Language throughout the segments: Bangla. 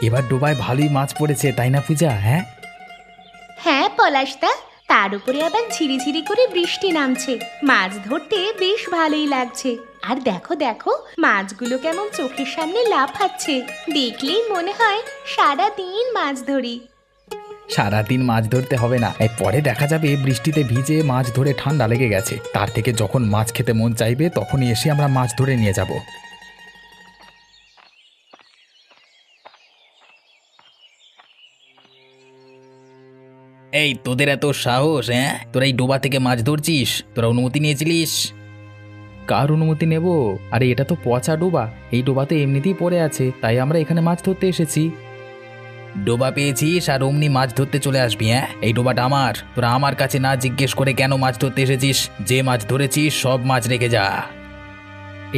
এবার ডোবায় ভালোই মাছ পড়েছে, তাই না পূজা? হ্যাঁ হ্যাঁ পলাশদা, তার উপরে আবার ঝিরিঝিরি করে বৃষ্টি নামছে। মাছ ধরতে বেশ ভালোই লাগছে। আর দেখো দেখো, মাছগুলো কেমন চোখের সামনে লাফাচ্ছে। দেখলেই মনে হয় সারা দিন মাছ ধরি। সারাদিন মাছ ধরতে হবে না, এই পরে দেখা যাবে বৃষ্টিতে ভিজে মাছ ধরে ঠান্ডা লেগে গেছে, তার থেকে যখন মাছ খেতে মন চাইবে তখনই এসে আমরা মাছ ধরে নিয়ে যাব। এই তোদের এত সাহস? হ্যাঁ, তোরা এই ডোবা থেকে মাছ ধরছিস? তোরা অনুমতি নিয়েছিলিস? কার অনুমতি নেব? আরে এটা তো পচা ডোবা, এই ডোবাতে এমনিতেই পড়ে আছে, তাই আমরা এখানে মাছ ধরতে এসেছি। ডোবা পেয়েছিস আর অমনি মাছ ধরতে চলে আসবি? হ্যাঁ, এই ডোবাটা আমার, তোরা আমার কাছে না জিজ্ঞেস করে কেন মাছ ধরতে এসেছিস? যে মাছ ধরেছিস সব মাছ রেখে যা।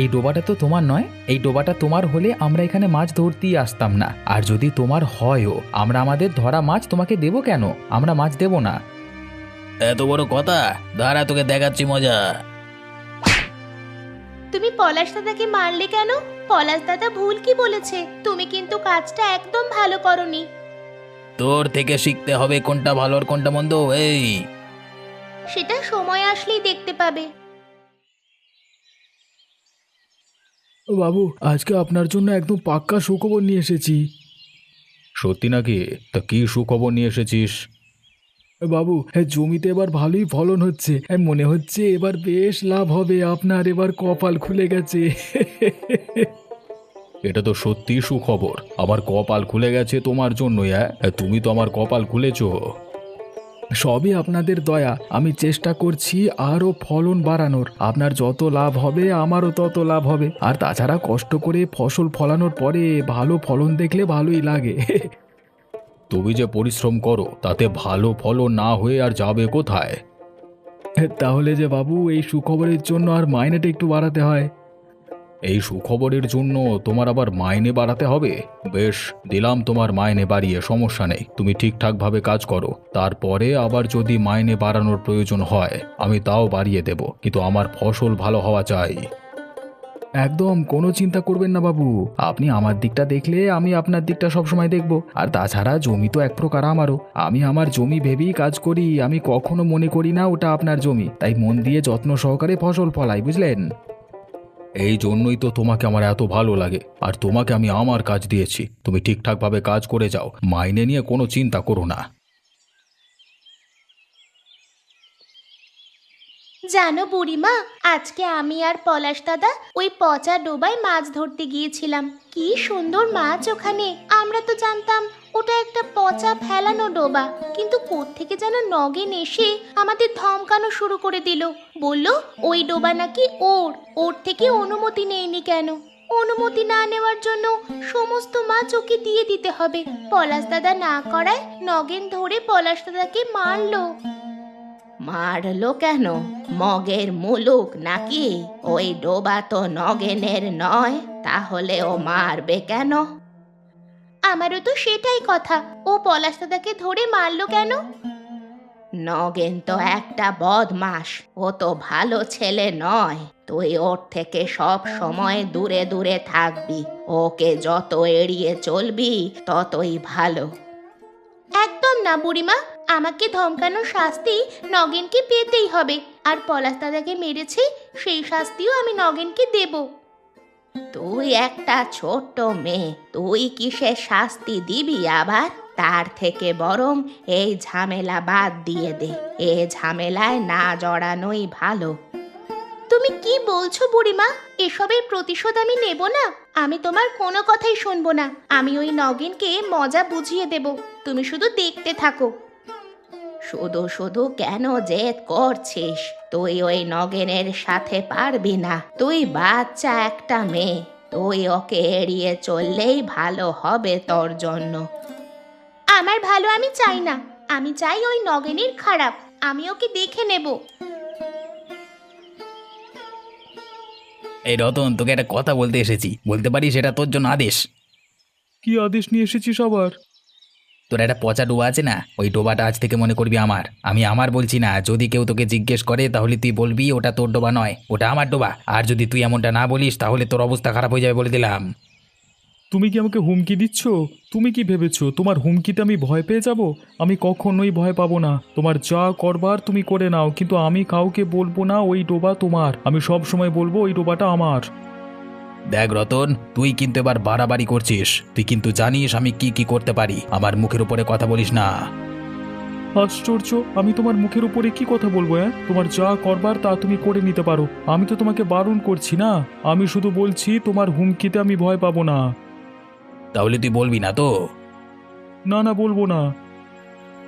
এই ডোবাটা তো তোমার নয়, এই ডোবাটা তোমার হলে আমরা এখানে মাছ ধরতেই আসতাম না, আর যদি তোমার হয়ও আমরা আমাদের ধরা মাছ তোমাকে দেবো কেন? আমরা মাছ দেব না। এত বড় কথা? দাঁড়া, তোকে দেখাচ্ছি মজা। তুমি পলাশ দাদাকে মারলে কেন? পলাশ দাদা ভুল কি বলেছে? তুমি কিন্তু কাজটা একদম ভালো করনি। তোর থেকে শিখতে হবে কোনটা ভালো আর কোনটা মন্দ। এই সেটা সময় আসলেই দেখতে পাবে। বাবু, আজকে আপনার জন্য একদম পাক্কা সুখবর নিয়ে এসেছি। সত্যি নাকি? তা কি সুখবর নিয়ে এসেছিস? বাবু, জমিতে এবার ভালোই ফলন হচ্ছে, মনে হচ্ছে এবার বেশ লাভ হবে আপনার, এবার কপাল খুলে গেছে। এটা তো সত্যি সুখবর, আমার কপাল খুলে গেছে তোমার জন্যই। তুমি তো আমার কপাল খুলেছো। সবই আপনাদের দয়া, আমি চেষ্টা করছি আরও ফলন বাড়ানোর, আপনার যত লাভ হবে আমারও তত লাভ হবে, আর তাছাড়া কষ্ট করে ফসল ফলানোর পরে ভালো ফলন দেখলে ভালোই লাগে। তুমি যে পরিশ্রম করো তাতে ভালো ফলন না হয়ে আর যাবে কোথায়? তাহলে যে বাবু, এই সুখবরের জন্য আর মাইনেটা একটু বাড়াতে হয়। এই সুখবরের জন্য তোমার আবার মাইনে বাড়াতে হবে? বেশ, দিলাম তোমার মাইনে বাড়িয়ে, সমস্যা নেই, তুমি ঠিকঠাকভাবে কাজ করো, তারপরে আবার যদি মাইনে বাড়ানোর প্রয়োজন হয় আমি তাও বাড়িয়ে দেব, কিন্তু আমার ফসল ভালো হওয়া চাই। একদম কোনো চিন্তা করবেন না বাবু, আপনি আমার দিকটা দেখলে আমি আপনার দিকটা সবসময় দেখব, আর তাছাড়া জমি তো এক প্রকার আমারও, আমি আমার জমি ভেবেই কাজ করি, আমি কখনো মনে করি না ওটা আপনার জমি, তাই মন দিয়ে যত্ন সহকারে ফসল ফলাই, বুঝলেন? এই জন্যই তো তোমাকে আমার এত ভালো লাগে, আর তোমাকে আমি আমার কাজ দিয়েছি, তুমি ঠিকঠাকভাবে কাজ করে যাও, মাইনে নিয়ে কোনো চিন্তা করো না। জানো বুড়িমা, আজকে আমি আর পলাশ দাদা ওই পচা ডোবায় মাছ ধরতে গিয়েছিলাম। কি সুন্দর মাছ ওখানে! আমরা তো জানতাম ওটা একটা পচা ফেলানো ডোবা, কিন্তু কোত্থেকে যেন নগেন এসে আমাদের ধমকানো শুরু করে দিল। বলল ওই ডোবা নাকি ওর ওর থেকে অনুমতি নেয়নি কেন, অনুমতি না নেওয়ার জন্য সমস্ত মাছ ওকে দিয়ে দিতে হবে। পলাশ দাদা না করায় নগেন ধরে পলাশ দাদাকে মারলো। মারলো কেন? মগের মুলুক নাকি? ওই ডোবা তো নগেনের নয়, তাহলে ও মারবে কেন? আমারও তো সেটাই কথা, ও পলাশ দাদাকে ধরে মারলো কেন? নগেন তো একটা বদমাস, ও তো ভালো ছেলে নয়। তুই ওর থেকে সব সময় দূরে দূরে থাকবি, ওকে যত এড়িয়ে চলবি ততই ভালো। একদম না বুড়িমা, আমাকে ধমকানোর শাস্তি নগেনকে পেতেই হবে, আর পলাশ দাদাকে মেরেছে সেই শাস্তিও আমি নগেনকে দেব। তুই একটা ছোট্ট মেয়ে, তুই কিসের শাস্তি দিবি আবার? তার থেকে বরং এই ঝামেলা বাদ দিয়ে দে, এ ঝামেলায় না জড়ানোই ভালো। তুমি কি বলছো বুড়িমা? এসবের প্রতিশোধ আমি নেব না, আমি তোমার কোনো কথাই শুনবো না। আমি ওই নগেনকে মজা বুঝিয়ে দেব, তুমি শুধু দেখতে থাকো। শুধু শুধু কেন জেদ করছিস? তুই ওই নগেনের সাথে পারবি না, তুই বাচ্চা একটা মেয়ে, তুই ওকে এড়িয়ে চললেই ভালো হবে তোর জন্য। আমার ভালো আমি চাই না, আমি চাই ওই নগেনের খারাপ, আমি ওকে দেখে নেব। এই রতন, তোকে একটা কথা বলতে এসেছি, বলতে পারি? সেটা তোর জন্য আদেশ। কি আদেশ নিয়ে এসেছিস আবার? তোর একটা পচা ডোবা আছে না, ওই ডোবাটা আজ থেকে মনে করবি আমার। আমি আমার বলছি না, যদি কেউ তোকে জিজ্ঞেস করে তাহলে তুই বলবি ওটা তোর ডোবা নয়, ওটা আমার ডোবা। আর যদি তুই এমনটা না বলিস তাহলে তোর অবস্থা খারাপ হয়ে যাবে, বলে দিলাম। তুমি কি আমাকে হুমকি দিচ্ছ? তুমি কি ভেবেছো তোমার হুমকিতে আমি ভয় পেয়ে যাব? আমি কখনোই ভয় পাবো না। তোমার যা করবার তুমি করে নাও, কিন্তু আমি কাউকে বলবো না ওই ডোবা তোমার। আমি সব সময় বলবো ওই ডোবাটা আমার। দেখ রতন, তুই কিন্তু এবার বাড়াবাড়ি করছিস। তুই কিন্তু জানিস আমি কি কি করতে পারি। আমার মুখের উপরে কথা বলিস না। আশ্চর্য, আমি তোমার মুখের উপরে কি কথা বলবো? তোমার যা করবার তা তুমি করে নিতে পারো। আমি তো তোমাকে বারণ করছি না, আমি শুধু বলছি তোমার হুমকিতে আমি ভয় পাবো না। তাহলে তুই বলবি না তো? না না, বলবো না।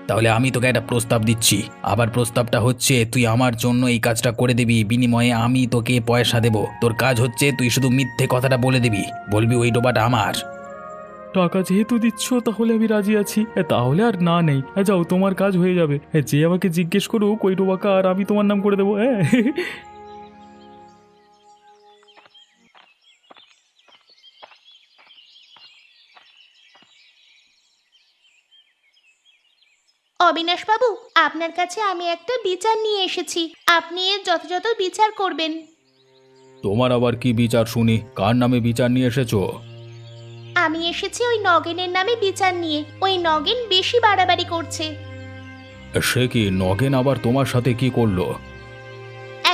তাহলে আমি তোকে একটা প্রস্তাব দিচ্ছি। আবার প্রস্তাবটা হচ্ছে তুই আমার জন্য এই কাজটা করে দিবি, বিনিময়ে আমি তোকে পয়সা দেব। তোর কাজ হচ্ছে তুই শুধু মিথ্যে কথাটা বলে দিবি, বলবি ওই ডোবাটা আমার। টাকা যেহেতু দিচ্ছ তাহলে আমি রাজি আছি। তাহলে আর না নেই। যাও, তোমার কাজ হয়ে যাবে। যে আমাকে জিজ্ঞেস করুক ওই ডোবা কার, আমি তোমার নাম করে দেবো। হ্যাঁ। অবিনাশবাবু, আপনার কাছে আমি একটা বিচার নিয়ে এসেছি। আপনি এর যথাযথ বিচার করবেন। তোমার আবার কি বিচার শুনি? কার নামে বিচার নিয়ে এসেছো? আমি এসেছি ওই নগেনের নামে বিচার নিয়ে। ওই নগেন বেশি বাড়াবাড়ি করছে। সে কি, নগেন আবার তোমার সাথে কি করলো?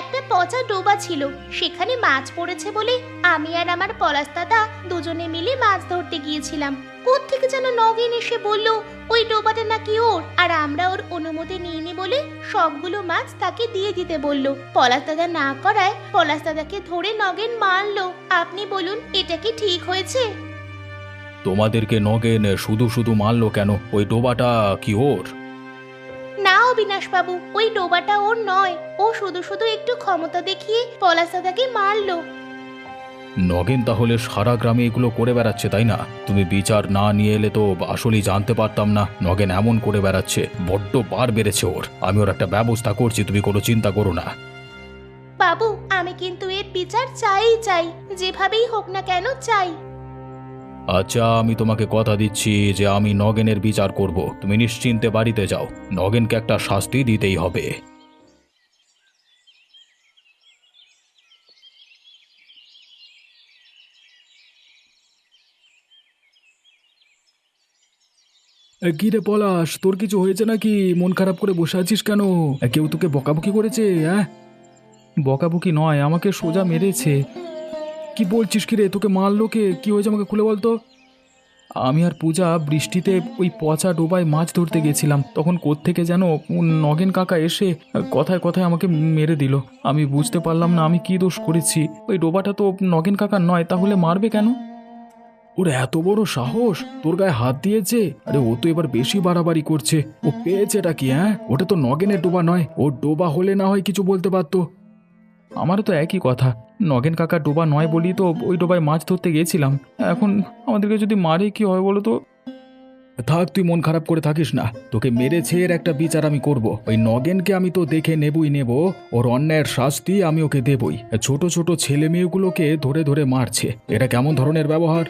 একটা পচা ডোবা ছিল, সেখানে মাছ পড়েছে বলে আমি আর আমার পলাশ দাদা দুজনে মিলে মাছ ধরতে গিয়েছিলাম। কোত্থেকে যেন নগেন এসে বলল ওই ডোবাটা নাকি ওর, আর আমরা ওর অনুমতি নিইনি বলে সবগুলো মাছ তাকে দিয়ে দিতে বলল। পলাশ দাদা না করায় পলাশ দাদাকে ধরে নগেন মারলো। আপনি বলুন, এটা কি ঠিক হয়েছে? তোমাদেরকে নগেন শুধু শুধু মারলো কেন? ওই ডোবাটা কি ওর? না অবিনাশবাবু, ওই ডোবাটা ওর নয়। ও শুধু শুধু একটু ক্ষমতা দেখিয়ে পলাশ দাদাকে মারলো। নগেন তাহলে সারা গ্রামে এগুলো করে বেড়াচ্ছে, তাই না? তুমি বিচার না নিয়ে এলে তো আসলেই জানতে পারতাম না নগেন এমন করে বেড়াচ্ছে। বড্ড বার বেড়েছে ওর। আমি ওর একটা ব্যবস্থা করছি, তুমি কোনো চিন্তা করো না। বাবু, আমি কিন্তু এর বিচার চাই চাই, যেভাবেই হোক না কেন চাই। আচ্ছা, আমি তোমাকে কথা দিচ্ছি যে আমি নগেনের বিচার করব। তুমি নিশ্চিন্তে বাড়িতে যাও। নগেনকে একটা শাস্তি দিতেই হবে। কি রে পলাশ, তোর কিছু হয়েছে নাকি? মন খারাপ করে বসে আছিস কেন? কেউ তোকে বকাবকি করেছে? হ্যাঁ। বকাবকি নয়, আমাকে সোজা মেরেছে। কি বলছিস? কি রে, তোকে মারলো কে? কি হয়েছে আমাকে খুলে বলতো। আমি আর পূজা বৃষ্টিতে ওই পচা ডোবায় মাছ ধরতে গেছিলাম, তখন কোত্থেকে যেন নগেন কাকা এসে কথায় কথায় আমাকে মেরে দিল। আমি বুঝতে পারলাম না আমি কি দোষ করেছি। ওই ডোবাটা তো নগেন কাকার নয়, তাহলে মারবে কেন? ওর এত বড় সাহস, তোর গায়ে হাত দিয়েছে? আরে ও তো এবার বেশি বাড়াবাড়ি করছে। ও পেয়েছেটা কি? হ্যাঁ, ওটা তো নগেনের ডোবা নয়। ওর ডোবা হলে না হয় কিছু বলতে পারতো। আমারও তো একই কথা। নগেন কাকা ডোবা নয় বলি তো ওই ডোবায় মাছ ধরতে গেছিলাম। এখন আমাদেরকে যদি মারে কি হয় বলো তো? থাক, তুই মন খারাপ করে থাকিস না। তোকে মেরেছে এর একটা বিচার আমি করব। ওই নগেনকে আমি তো দেখে নেবই নেব। ওর অন্যায়ের শাস্তি আমি ওকে দেবই। ছোট ছোট ছেলে মেয়েগুলোকে ধরে ধরে মারছে, এটা কেমন ধরনের ব্যবহার?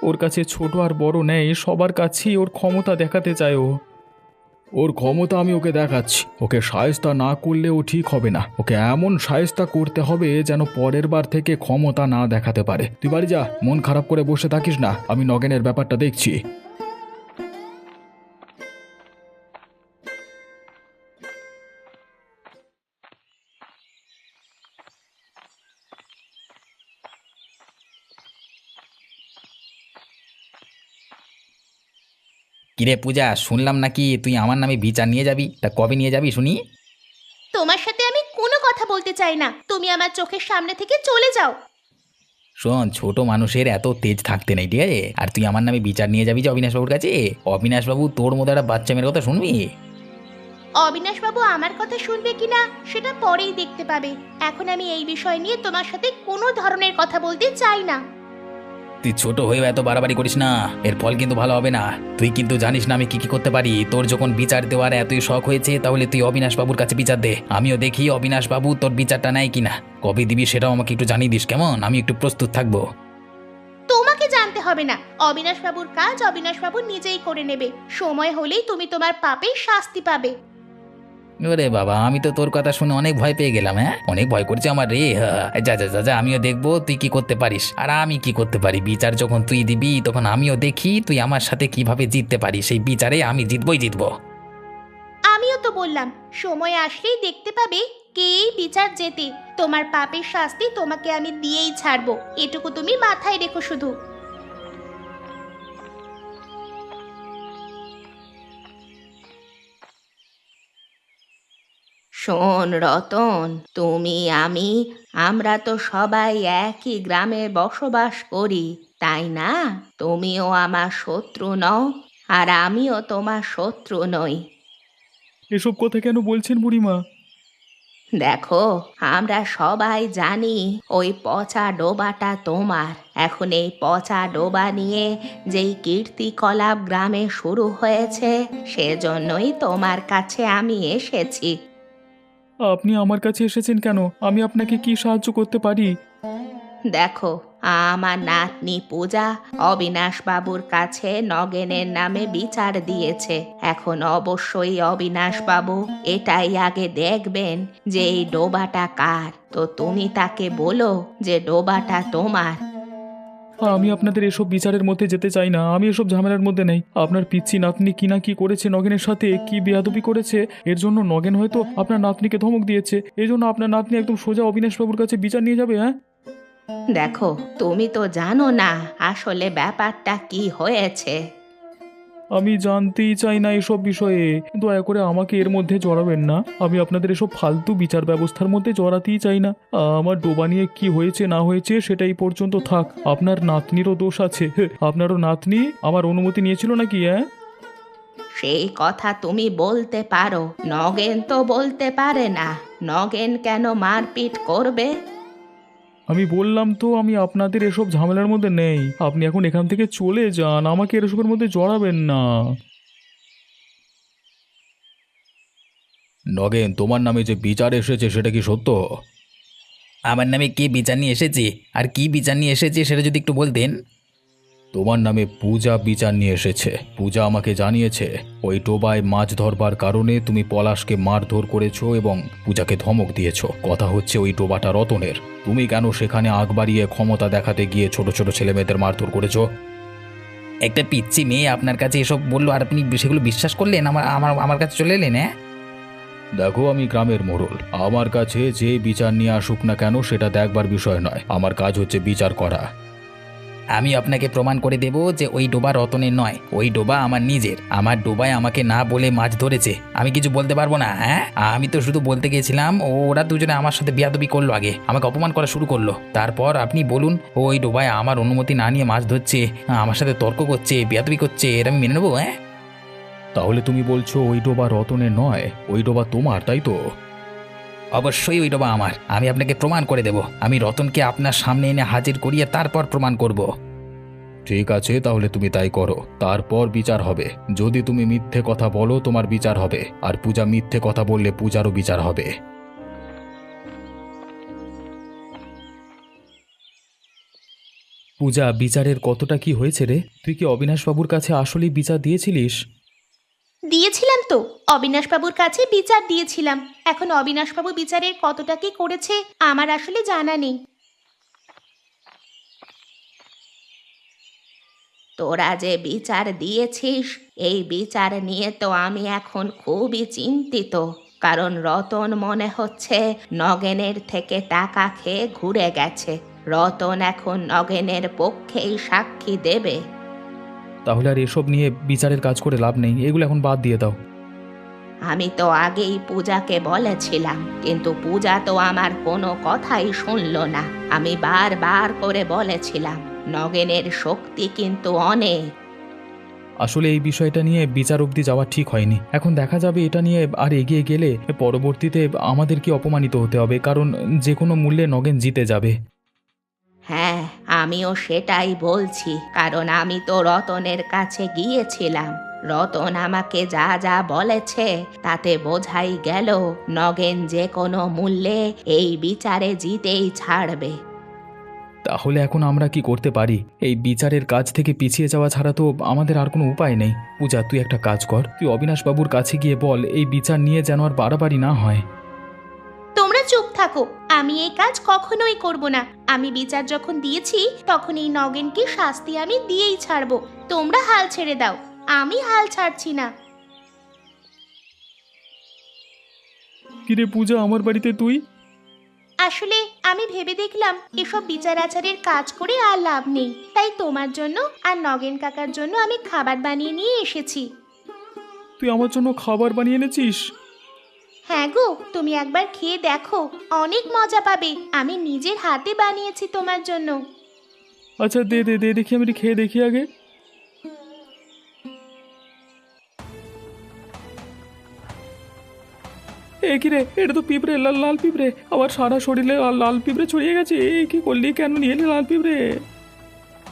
ওর কাছে ছোট আর বড় নেই, সবার কাছেই ওর ক্ষমতা দেখাতে চায় ও। ওর ক্ষমতা আমি ওকে দেখাচ্ছি। ওকে শায়েস্তা না করলে ও ঠিক হবে না। ওকে এমন শায়েস্তা করতে হবে যেন পরের বার থেকে ক্ষমতা না দেখাতে পারে। তুই বাড়ি যা, মন খারাপ করে বসে থাকিস না। আমি নগেনের ব্যাপারটা দেখছি। কিরে পূজা, শুনলাম নাকি তুই আমার নামে বিচার নিয়ে যাবি? তা কবে নিয়ে যাবি শুনি? তোমার সাথে আমি কোনো কথা বলতে চাই না। তুমি আমার চোখের সামনে থেকে চলে যাও। শোন, ছোট মানুষের এত তেজ থাকতে নেই, ঠিক আছে? আর তুই আমার নামে বিচার নিয়ে যাবি যে অবিনাশবাবুর কাছে? অবিনাশবাবু তোর মতো একটা বাচ্চা মেয়ের কথা শুনবি? অবিনাশবাবু আমার কথা শুনবে কিনা সেটা পরেই দেখতে পাবে। এখন আমি এই বিষয় নিয়ে তোমার সাথে কোনো ধরনের কথা বলতে চাই না। তুই ছোট হয়েও এত বাড়াবাড়ি করিস না, এর ফল কিন্তু ভালো হবে না। তুই কিন্তু জানিস না আমি কি কি করতে পারি। তোর যখন বিচার দেওয়ার এতই শখ হয়েছে তাহলে তুই অবিনাশবাবুর কাছে বিচার দে। আমিও দেখি অবিনাশবাবু তোর বিচারটা নেয় কিনা। কবে দিবি সেটাও আমাকে একটু জানিয়ে দিস, কেমন? আমি একটু প্রস্তুত থাকবো। তোমাকে জানতে হবে না। অবিনাশবাবুর কাজ অবিনাশবাবু নিজেই করে নেবে। সময় হলেই তুমি তোমার পাপের শাস্তি পাবে। ওরে বাবা, আমি তো তোর কথা শুনে অনেক ভয় পেয়ে গেলাম। হ্যাঁ, অনেক ভয় করছে আমার রে। যা যা যা যা, আমিও দেখবো তুই কি করতে পারিস আর আমি কি করতে পারি। বিচার যখন তুই দিবি তখন আমিও দেখি তুই আমার সাথে কিভাবে জিততে পারিস। সেই বিচারে আমি জিতবই জিতবো। আমিও তো বললাম সময় আসলেই দেখতে পাবে কে এই বিচার জেতে। তোমার পাপের শাস্তি তোমাকে আমি দিয়েই ছাড়বো, এটুকু তুমি মাথায় রেখো শুধু। শোন রতন, তুমি আমি আমরা তো সবাই একই গ্রামে বসবাস করি, তাই না? তুমিও আমার শত্রু নও আর আমিও তোমার শত্রু নই। এসব কথা কেন বলছেন বুড়িমা? দেখো, আমরা সবাই জানি ওই পচা ডোবাটা তোমার। এখন এই পচা ডোবা নিয়ে যেই কীর্তিকলাপ গ্রামে শুরু হয়েছে, সেজন্যই তোমার কাছে আমি এসেছি। আপনি আমার কাছে এসেছেন কেন? আমি আপনাকে কি সাহায্য করতে পারি? দেখো, আমার নাতনি পূজা অবিনাশ বাবুর কাছে নগেনের নামে বিচার দিয়েছে। এখন অবশ্যই অবিনাশ বাবু এটাই আগে দেখবেন যে এই ডোবাটা কার। তো তুমি তাকে বলো যে ডোবাটা তোমার। আমি আপনাদের এসব বিচারের মধ্যে যেতে চাই না। আমি এসব ঝামেলার মধ্যে নেই। আপনার পিচ্চি নাতনি কি না কি করেছে, নগেনের সাথে কি বেয়াদবি করেছে, এর জন্য নগেন হয়তো আপনার নাতনিকে ধমক দিয়েছে। এই জন্য আপনার নাতনি একদম সোজা অবিনাশ বাবুর কাছে বিচার নিয়ে যাবে। হ্যাঁ, দেখো, তুমি তো জানো না আসলে ব্যাপারটা কি হয়েছে। আমি জানতেই চাই না এসব বিষয়ে। দয়া করে আমাকে এর মধ্যে জড়াবেন না। আমি আপনাদের এসব ফালতু বিচার ব্যবস্থার মধ্যে জড়াতেই চাই না। আমার ডোবা নিয়ে কি হয়েছে না হয়েছে সেটাই পর্যন্ত থাক। আপনার নাতনিরও দোষ আছে। আপনারও নাতনি আমার অনুমতি নিয়েছিল নাকি? হ্যাঁ, সেই কথা তুমি বলতে পারো, নগেন তো বলতে পারে না। নগেন কেন মারপিট করবে? আমি বললাম তো আমি আপনাদের এসব ঝামেলার মধ্যে নেই। আপনি এখন এখান থেকে চলে যান। আমাকে এসবের মধ্যে জড়াবেন না। নগেন, তোমার নামে যে বিচার এসেছে সেটা কি সত্য? আমার নামে কে বিচার নিয়ে এসেছে আর কি বিচার নিয়ে এসেছে সেটা যদি একটু বলতেন। তোমার নামে পূজা বিচার নিয়ে এসেছে। পূজা আমাকে জানিয়েছে ওই ডোবায় মাছ ধরবার কারণে তুমি পলাশকে মারধর করেছো এবং পূজাকে ধমক দিয়েছো। কথা হচ্ছে ওই ডোবাটা রতনের। তুমি কেন সেখানে আগ বাড়িয়ে ক্ষমতা দেখাতে গিয়ে ছোট ছোট ছেলে মেয়েদের মারধর করেছো? একটা পিচ্চি মেয়ে আপনার কাছে এসব বললো আর আপনি সেগুলো বিশ্বাস করলেন? আমার আমার আমার কাছে চলে এলেন। হ্যাঁ, দেখো, আমি গ্রামের মোড়ল। আমার কাছে যে বিচার নিয়ে আসুক না কেন সেটা দেখবার বিষয় নয়। আমার কাজ হচ্ছে বিচার করা। আমি আপনাকে প্রমাণ করে দেব যে ওই ডোবা রতনের নয়, ওই ডোবা আমার নিজের। আমার ডোবায় আমাকে না বলে মাছ ধরেছে, আমি কিছু বলতে পারবো না? হ্যাঁ, আমি তো শুধু বলতে গেছিলাম। ওরা দুজনে আমার সাথে বেয়াদবি করলো, আগে আমাকে অপমান করা শুরু করলো। তারপর আপনি বলুন ওই ডোবায় আমার অনুমতি না নিয়ে মাছ ধরছে, আমার সাথে তর্ক করছে, বেয়াদবি করছে, এর আমি মেনে নেবো? হ্যাঁ, তাহলে তুমি বলছো ওই ডোবা রতনের নয়, ওই ডোবা তোমার, তাই তো? অবশ্যই ওই ডোবা আমার। আমি আপনাকে প্রমাণ করে দেব। আমি রতনকে আপনার সামনে এনে হাজির করিয়ে তারপর প্রমাণ করব। ঠিক আছে, তাহলে তুমি তাই করো। তারপর বিচার হবে। যদি তুমি মিথ্যে কথা বলো তোমার বিচার হবে, আর পূজা মিথ্যে কথা বললে পূজারও বিচার হবে। পূজা, বিচারের কতটা কি হয়েছে রে? তুই কি অবিনাশবাবুর কাছে আসলেই বিচার দিয়েছিলিস? দিয়েছিলাম তো, অবিনাশবাবুর কাছে বিচার দিয়েছিলাম। এখন অবিনাশবাবু বিচারের কতটা কি করেছে আমার আসলে জানা নেই। তোরা যে বিচার দিয়েছিস, এই বিচার নিয়ে তো আমি এখন খুবই চিন্তিত। কারণ রতন মনে হচ্ছে নগেনের থেকে টাকা খেয়ে ঘুরে গেছে। রতন এখন নগেনের পক্ষেই সাক্ষী দেবে। তাহলে আর এসব নিয়ে বিচারের কাজ করে লাভ নেই, এগুলো এখন বাদ দিয়ে দাও। আমি তো আগেই পূজাকে বলেছিলাম, কিন্তু পূজা তো আমার কোনো কথাই শুনলো না। আমি বারবার করে বলেছিলাম নগেনের শক্তি কিন্তু অনেক। আসলে এই বিষয়টা নিয়ে বিচার অবধি যাওয়া ঠিক হয়নি। এখন দেখা যাবে এটা নিয়ে আর এগিয়ে গেলে পরবর্তীতে আমাদেরকে অপমানিত হতে হবে, কারণ যে কোনো মূল্যে নগেন জিতে যাবে। হ্যাঁ, আমিও সেটাই বলছি। কারণ আমি তো রতনের কাছে গিয়েছিলাম। রতন আমাকে যা যা বলেছে তাতে বোঝাই গেল নগেন যে কোনো মূল্যে এই বিচারে জিতেই ছাড়বে। তাহলে এখন আমরা কি করতে পারি? এই বিচারের কাজ থেকে পিছিয়ে যাওয়া ছাড়া তো আমাদের আর কোনো উপায় নেই। পূজা, তুই একটা কাজ কর, তুই অবিনাশবাবুর কাছে গিয়ে বল এই বিচার নিয়ে যেন আর বাড়াবাড়ি না হয়। তোমরা চুপ থাকো, আমি এই কাজ কখনোই করব না। আমি বিচার যখন দিয়েছি তখন এই নগেনকে শাস্তি আমি দিয়েই ছাড়বো। তোমরা হাল ছেড়ে দাও, আমি হাল ছাড়ছি না। কিরে পূজা, আমার বাড়িতে তুই? আসলে আমি ভেবে দেখলাম এসব বিচার আচারের কাজ করে আর লাভ নেই, তাই তোমার জন্য আর নগেন কাকার জন্য আমি খাবার বানিয়ে নিয়ে এসেছি। তুই আমার জন্য খাবার বানিয়ে এনেছিস? হ্যাঁ গো, তুমি একবার খেয়ে দেখো, অনেক মজা পাবে। আমি নিজের হাতে বানিয়েছি তোমার জন্য। আচ্ছা দে দে দে, দেখি আমি খেয়ে দেখি আগে। এ কি রে, এটা তো পিঁপড়ে, লাল লাল পিঁপড়ে। আবার সারা শরীরে লাল লাল পিঁপড়ে ছড়িয়ে গেছে। এই কি করলি, কেন নিয়ে এলি লাল পিঁপড়ে?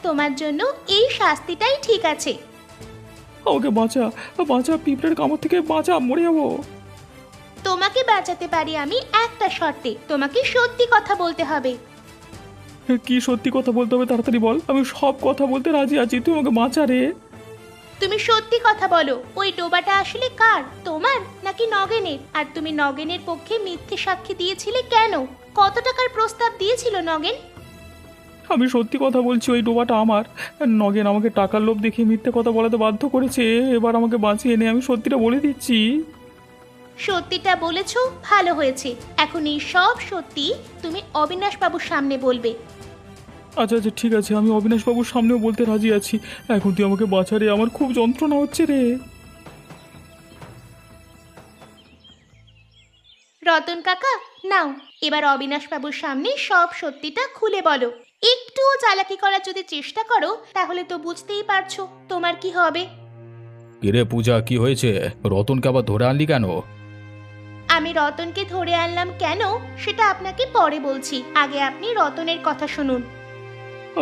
তোমার জন্য এই শাস্তিটাই ঠিক আছে। আমাকে বাঁচা, বাঁচা, পিঁপড়ের কামড় থেকে বাঁচা, মরে যাবো। তোমাকে বাঁচাতে পারি আমি একটা শর্তে, তোমাকে সত্যি কথা বলতে হবে। কি সত্যি কথা বলতে হবে, তাড়াতাড়ি বল। আমি সব কথা বলতে রাজি আছি, তুই আমাকে বাঁচা রে। তুমি সত্যি কথা বলো, ওই ডোবাটা আসলে কার, তোমার নাকি নগেনের? আর তুমি নগেনের পক্ষে মিথ্যে সাক্ষী দিয়েছিলে কেন? কত টাকার প্রস্তাব দিয়েছিল নগেন? আমি সত্যি কথা বলছি, ওই ডোবাটা আমার। নগেন আমাকে টাকার লোভ দেখিয়ে মিথ্যে কথা বলাতে বাধ্য করেছে। এবার আমাকে বাঁচিয়ে নে, আমি সত্যিটা বলে দিচ্ছি। সত্যিটা বলেছো, ভালো হয়েছে। এখন এই সব সত্যি তুমি অবিনাশ বাবুর সামনে বলবে। আচ্ছা আচ্ছা ঠিক আছে, আমি অবিনাশবাবুর সামনেও বলতে রাজি আছি। এখন তুই আমাকে বাঁচা রে, আমার খুব যন্ত্রণা হচ্ছে রে। রতন কাকা, নাও এবার অবিনাশ বাবুর সামনে সব সত্যিটা খুলে বলো। একটুও চালাকি করার যদি চেষ্টা করো তাহলে তো বুঝতেই পারছো তোমার কি হবে। কিরে পূজা, কি হয়েছে? রতনকে আবার ধরে আনলি কেন? আমি রতনকে ধরে আনলাম কেন সেটা আপনাকে পরে বলছি, আগে আপনি রতনের কথা শুনুন।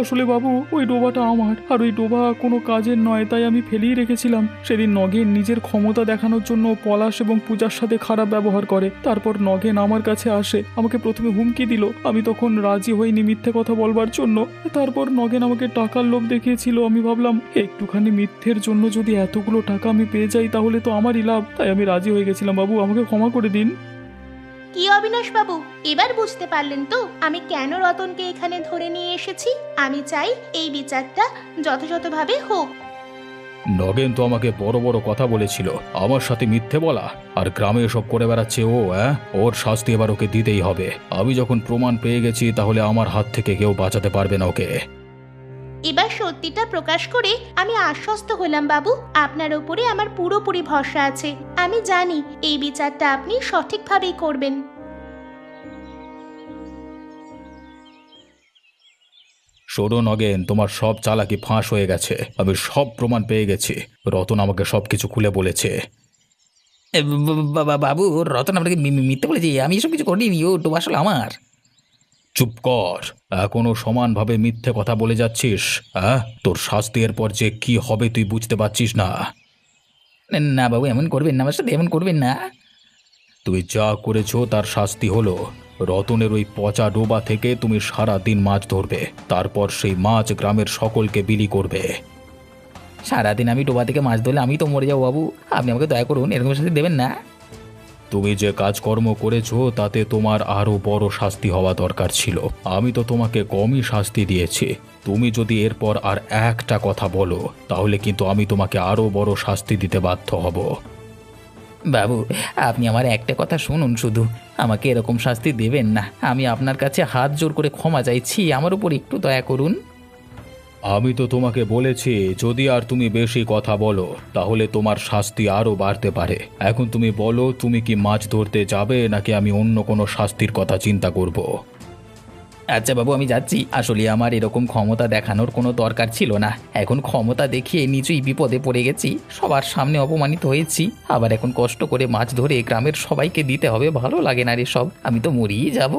আসলে বাবু, ওই ডোবাটা আমার, আর ওই ডোবা কোনো কাজের নয়, তাই আমি ফেলেই রেখেছিলাম। সেদিন নগেন নিজের ক্ষমতা দেখানোর জন্য পলাশ এবং পূজার সাথে খারাপ ব্যবহার করে। তারপর নগেন আমার কাছে আসে, আমাকে প্রথমে হুমকি দিল। আমি তখন রাজি হইনি মিথ্যে কথা বলবার জন্য। তারপর নগেন আমাকে টাকার লোভ দেখিয়েছিল। আমি ভাবলাম একটুখানি মিথ্যের জন্য যদি এতগুলো টাকা আমি পেয়ে যাই তাহলে তো আমারই লাভ, তাই আমি রাজি হয়ে গেছিলাম। বাবু, আমাকে ক্ষমা করে দিন। কি অবিনাশ বাবু, এবার বুঝতে পারলেন তো আমি কেন রতনকে এখানে ধরে নিয়ে এসেছি? আমি চাই এই বিচারটা যথাযথভাবে হোক। নগেন তো আমাকে বড় বড় কথা বলেছিল, আমার সাথে মিথ্যে বলা, আর গ্রামে এসব করে বেড়াচ্ছে ও। ওর শাস্তি এবার ওকে দিতেই হবে। আমি যখন প্রমাণ পেয়ে গেছি তাহলে আমার হাত থেকে কেউ বাঁচাতে পারবে না ওকে। এবার সত্যিটা প্রকাশ করে আমি আশ্বস্ত হলাম বাবু, আপনার উপরে আমার পুরোপুরি ভরসা আছে। আমি জানি এই বিচারটা আপনি সঠিকভাবেই করবেন। শোনো নগেন, তোমার সব চালাকি ফাঁস হয়ে গেছে। আমি সব প্রমাণ পেয়ে গেছি। রতন আমাকে সবকিছু খুলে বলেছে। বাবু, রতন আপনাকে মিথ্যে বলেছি, আমি এসব কিছু করিনি, ও ডোবা আসলে আমার। চুপ কর, এখনো সমানভাবে মিথ্যে কথা বলে যাচ্ছিস। তোর শাস্তি এর পর যে কি হবে তুই বুঝতে পারছিস না। না বাবু, এমন করবেন না, আমার সাথে এমন করবেন না। তুই যা করেছো তার শাস্তি হলো রতনের ওই পচা ডোবা থেকে তুমি সারা দিন মাছ ধরবে, তারপর সেই মাছ গ্রামের সকলকে বিলি করবে। সারাদিন আমি ডোবা থেকে মাছ ধরলে আমি তো মরে যাবো বাবু, আপনি আমাকে দয়া করুন, এরকম শাস্তি দেবেন না। তুমি যে কাজকর্ম করেছো তাতে তোমার আরো বড় শাস্তি হওয়া দরকার ছিল। আমি তো তোমাকে কমই শাস্তি দিয়েছি। তুমি যদি এরপর আর একটা কথা বলো তাহলে কিন্তু আমি তোমাকে আরো বড় শাস্তি দিতে বাধ্য হব। বাবু, আপনি আমার একটা কথা শুনুন শুধু, আমাকে এরকম শাস্তি দেবেন না। আমি আপনার কাছে হাত জোর করে ক্ষমা চাইছি, আমার উপর একটু দয়া করুন। আমি তো তোমাকে বলেছি যদি আর তুমি বেশি কথা বলো তাহলে তোমার শাস্তি আরো বাড়তে পারে। এখন তুমি বলো, তুমি কি মাছ ধরতে যাবে নাকি আমি অন্য কোনো শাস্তির কথা চিন্তা করব? আচ্ছা বাবু, আমি যাচ্ছি। আসলে আমার এরকম ক্ষমতা দেখানোর কোনো দরকার ছিল না। এখন ক্ষমতা দেখিয়ে নিজেই বিপদে পড়ে গেছি, সবার সামনে অপমানিত হয়েছি। আবার এখন কষ্ট করে মাছ ধরে গ্রামের সবাইকে দিতে হবে, ভালো লাগে না রে সব, আমি তো মরিই যাব।